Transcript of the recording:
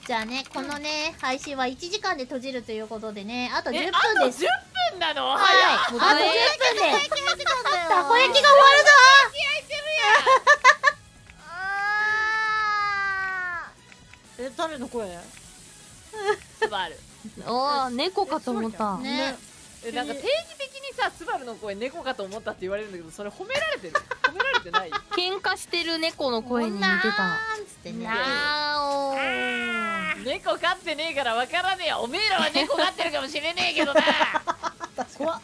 じゃあね、このね、配信は1時間で閉じるということでね、あと10分あとです。 10分なの？はい、早っ。あと10分でたこ焼きが終わるぞ。誰の声？スバル。おー、猫かと思った。ね、なんか定義的にさ、スバルの声猫かと思ったって言われるんだけど、それ褒められてる？褒められてない？喧嘩してる猫の声に似てた。ーんつってね。なー猫飼ってねえからわからねえよ。おめえらは猫飼ってるかもしれねえけどな。怖っ。